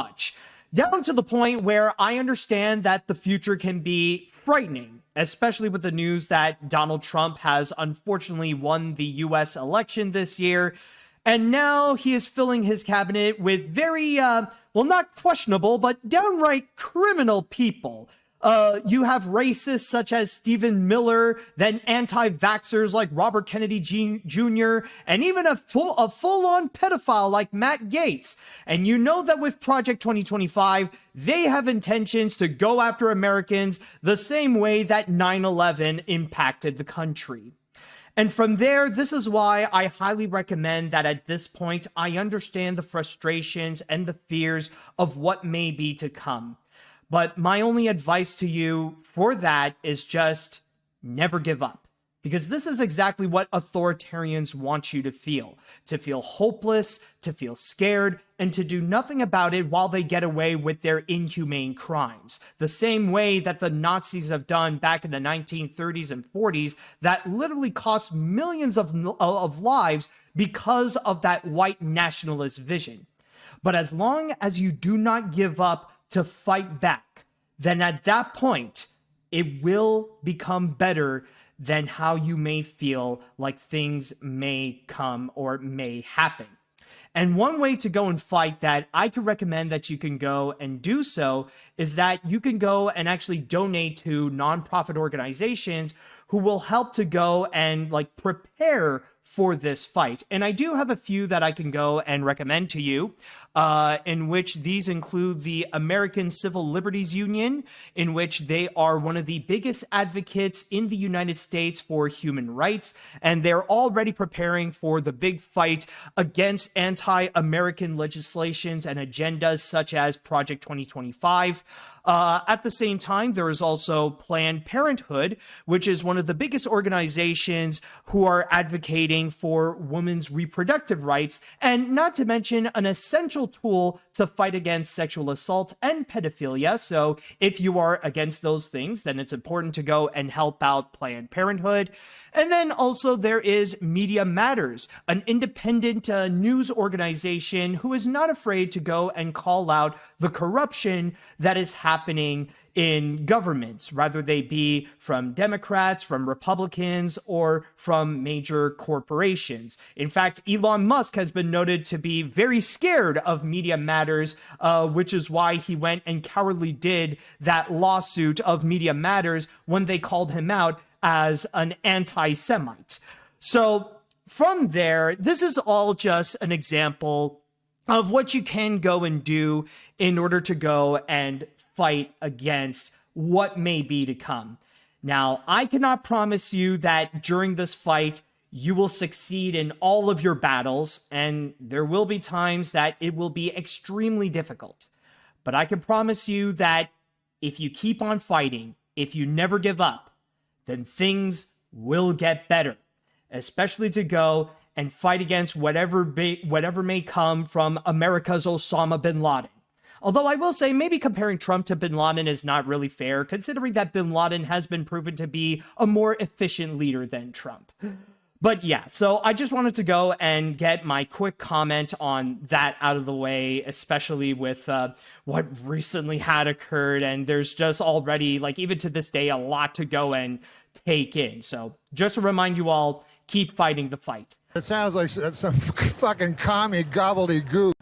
much, down to the point where I understand that the future can be frightening, especially with the news that Donald Trump has unfortunately won the US election this year. And now he is filling his cabinet with very, well, not questionable, but downright criminal people. You have racists such as Stephen Miller, then anti-vaxxers like Robert Kennedy Jr., and even a full-on pedophile like Matt Gaetz. And you know that with Project 2025, they have intentions to go after Americans the same way that 9/11 impacted the country. And from there, this is why I highly recommend that at this point, I understand the frustrations and the fears of what may be to come. But my only advice to you for that is just never give up. Because this is exactly what authoritarians want you to feel hopeless, to feel scared, and to do nothing about it while they get away with their inhumane crimes. The same way that the Nazis have done back in the 1930s and 40s that literally cost millions of lives because of that white nationalist vision. But as long as you do not give up to fight back, then at that point, it will become better than how you may feel like things may come or may happen. And one way to go and fight that I could recommend that you can go and do so is that you can go and actually donate to nonprofit organizations who will help to go and like prepare for this fight. And I do have a few that I can go and recommend to you, in which these include the American Civil Liberties Union, in which they are one of the biggest advocates in the United States for human rights, and they're already preparing for the big fight against anti-American legislations and agendas such as Project 2025. At the same time, there is also Planned Parenthood, which is one of the biggest organizations who are advocating for women's reproductive rights, and not to mention an essential tool to fight against sexual assault and pedophilia. So if you are against those things, then it's important to go and help out Planned Parenthood. And then also there is Media Matters, an independent news organization who is not afraid to go and call out the corruption that is happening in governments, whether they be from Democrats, from Republicans, or from major corporations. In fact, Elon Musk has been noted to be very scared of Media Matters, which is why he went and cowardly did that lawsuit of Media Matters when they called him out as an anti-Semite. So from there, this is all just an example of what you can go and do in order to go and fight against what may be to come. Now, I cannot promise you that during this fight, you will succeed in all of your battles, and there will be times that it will be extremely difficult. But I can promise you that if you keep on fighting, if you never give up, then things will get better, especially to go and fight against whatever may come from America's Osama bin Laden. Although I will say maybe comparing Trump to bin Laden is not really fair, considering that bin Laden has been proven to be a more efficient leader than Trump. But yeah, so I just wanted to go and get my quick comment on that out of the way, especially with what recently had occurred. And there's just already, like, even to this day, a lot to go and take in. So just to remind you all, keep fighting the fight. It sounds like some fucking commie gobbledygook.